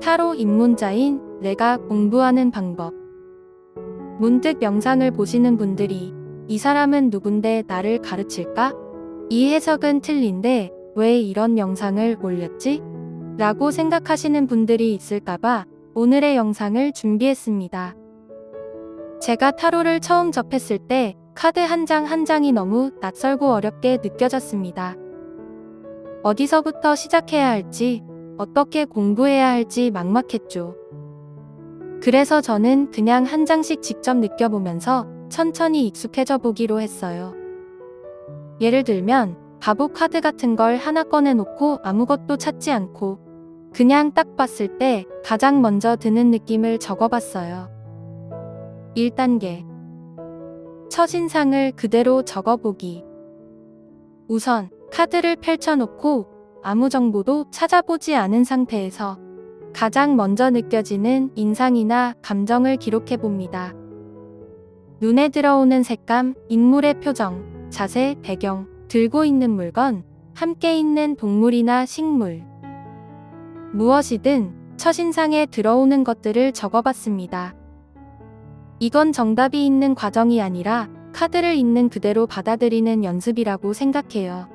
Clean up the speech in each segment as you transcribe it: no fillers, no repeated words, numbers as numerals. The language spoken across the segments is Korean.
타로 입문자인 내가 공부하는 방법. 문득 영상을 보시는 분들이 이 사람은 누군데 나를 가르칠까? 이 해석은 틀린데 왜 이런 영상을 올렸지? 라고 생각하시는 분들이 있을까봐 오늘의 영상을 준비했습니다. 제가 타로를 처음 접했을 때 카드 한 장 한 장이 너무 낯설고 어렵게 느껴졌습니다. 어디서부터 시작해야 할지, 어떻게 공부해야 할지 막막했죠. 그래서 저는 그냥 한 장씩 직접 느껴보면서 천천히 익숙해져 보기로 했어요. 예를 들면 바보 카드 같은 걸 하나 꺼내놓고 아무것도 찾지 않고 그냥 딱 봤을 때 가장 먼저 드는 느낌을 적어봤어요. 1단계. 첫인상을 그대로 적어보기. 우선 카드를 펼쳐놓고 아무 정보도 찾아보지 않은 상태에서 가장 먼저 느껴지는 인상이나 감정을 기록해봅니다. 눈에 들어오는 색감, 인물의 표정, 자세, 배경, 들고 있는 물건, 함께 있는 동물이나 식물. 무엇이든 첫인상에 들어오는 것들을 적어봤습니다. 이건 정답이 있는 과정이 아니라 카드를 있는 그대로 받아들이는 연습이라고 생각해요.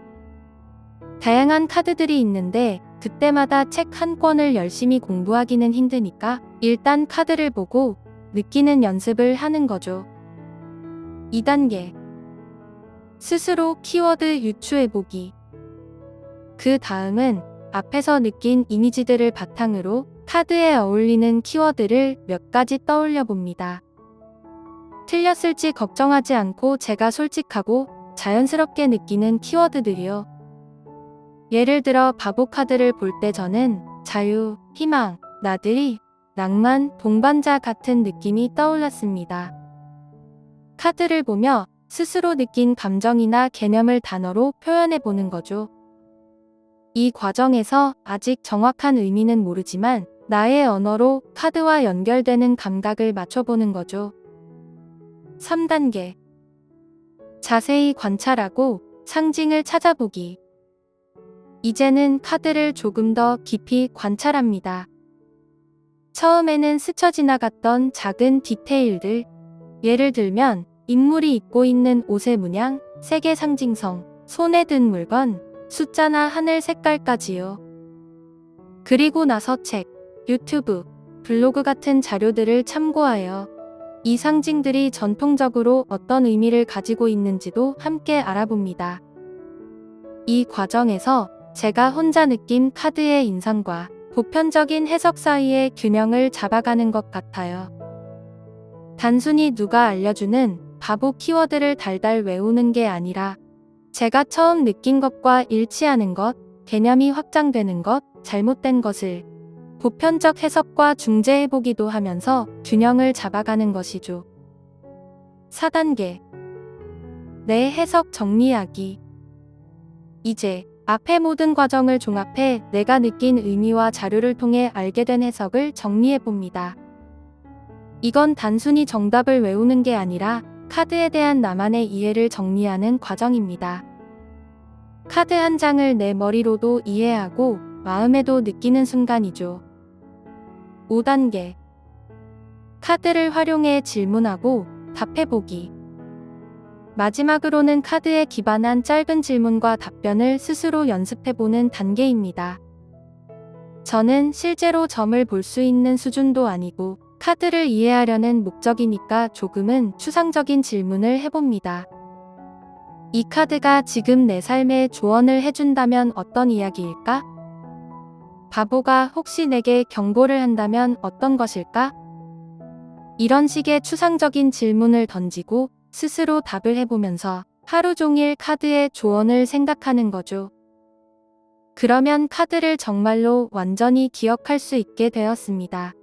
다양한 카드들이 있는데 그때마다 책 한 권을 열심히 공부하기는 힘드니까 일단 카드를 보고 느끼는 연습을 하는 거죠. 2단계. 스스로 키워드 유추해보기. 그 다음은 앞에서 느낀 이미지들을 바탕으로 카드에 어울리는 키워드를 몇 가지 떠올려 봅니다. 틀렸을지 걱정하지 않고 제가 솔직하고 자연스럽게 느끼는 키워드들이요. 예를 들어 바보 카드를 볼 때 저는 자유, 희망, 나들이, 낭만, 동반자 같은 느낌이 떠올랐습니다. 카드를 보며 스스로 느낀 감정이나 개념을 단어로 표현해 보는 거죠. 이 과정에서 아직 정확한 의미는 모르지만 나의 언어로 카드와 연결되는 감각을 맞춰보는 거죠. 3단계. 자세히 관찰하고 상징을 찾아보기. 이제는 카드를 조금 더 깊이 관찰합니다. 처음에는 스쳐 지나갔던 작은 디테일들, 예를 들면 인물이 입고 있는 옷의 문양, 색의 상징성, 손에 든 물건, 숫자나 하늘 색깔까지요. 그리고 나서 책, 유튜브, 블로그 같은 자료들을 참고하여 이 상징들이 전통적으로 어떤 의미를 가지고 있는지도 함께 알아봅니다. 이 과정에서 제가 혼자 느낀 카드의 인상과 보편적인 해석 사이의 균형을 잡아가는 것 같아요. 단순히 누가 알려주는 바보 키워드를 달달 외우는 게 아니라 제가 처음 느낀 것과 일치하는 것, 개념이 확장되는 것, 잘못된 것을 보편적 해석과 중재해보기도 하면서 균형을 잡아가는 것이죠. 4단계. 내 해석 정리하기. 이제 앞의 모든 과정을 종합해 내가 느낀 의미와 자료를 통해 알게 된 해석을 정리해봅니다. 이건 단순히 정답을 외우는 게 아니라 카드에 대한 나만의 이해를 정리하는 과정입니다. 카드 한 장을 내 머리로도 이해하고 마음에도 느끼는 순간이죠. 5단계. 카드를 활용해 질문하고 답해보기. 마지막으로는 카드에 기반한 짧은 질문과 답변을 스스로 연습해보는 단계입니다. 저는 실제로 점을 볼 수 있는 수준도 아니고 카드를 이해하려는 목적이니까 조금은 추상적인 질문을 해봅니다. 이 카드가 지금 내 삶에 조언을 해준다면 어떤 이야기일까? 바보가 혹시 내게 경고를 한다면 어떤 것일까? 이런 식의 추상적인 질문을 던지고 스스로 답을 해보면서 하루 종일 카드의 조언을 생각하는 거죠. 그러면 카드를 정말로 완전히 기억할 수 있게 되었습니다.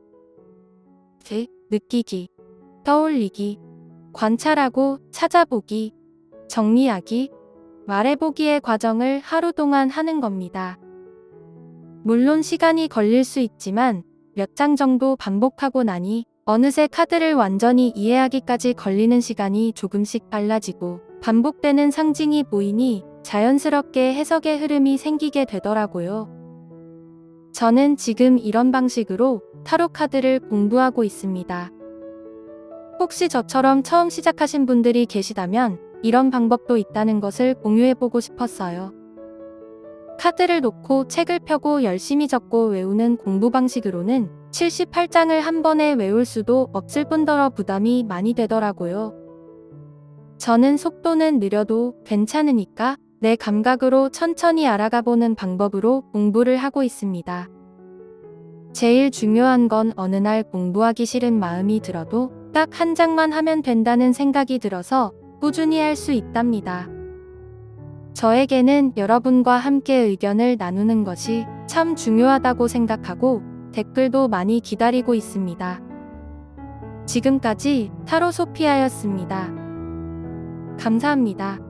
느끼기, 떠올리기, 관찰하고 찾아보기, 정리하기, 말해보기의 과정을 하루 동안 하는 겁니다. 물론 시간이 걸릴 수 있지만 몇 장 정도 반복하고 나니 어느새 카드를 완전히 이해하기까지 걸리는 시간이 조금씩 빨라지고 반복되는 상징이 보이니 자연스럽게 해석의 흐름이 생기게 되더라고요. 저는 지금 이런 방식으로 타로 카드를 공부하고 있습니다. 혹시 저처럼 처음 시작하신 분들이 계시다면 이런 방법도 있다는 것을 공유해보고 싶었어요. 카드를 놓고 책을 펴고 열심히 적고 외우는 공부 방식으로는 78장을 한 번에 외울 수도 없을 뿐더러 부담이 많이 되더라고요. 저는 속도는 느려도 괜찮으니까 내 감각으로 천천히 알아가보는 방법으로 공부를 하고 있습니다. 제일 중요한 건 어느 날 공부하기 싫은 마음이 들어도 딱 한 장만 하면 된다는 생각이 들어서 꾸준히 할 수 있답니다. 저에게는 여러분과 함께 의견을 나누는 것이 참 중요하다고 생각하고 댓글도 많이 기다리고 있습니다. 지금까지 타로 소피아였습니다. 감사합니다.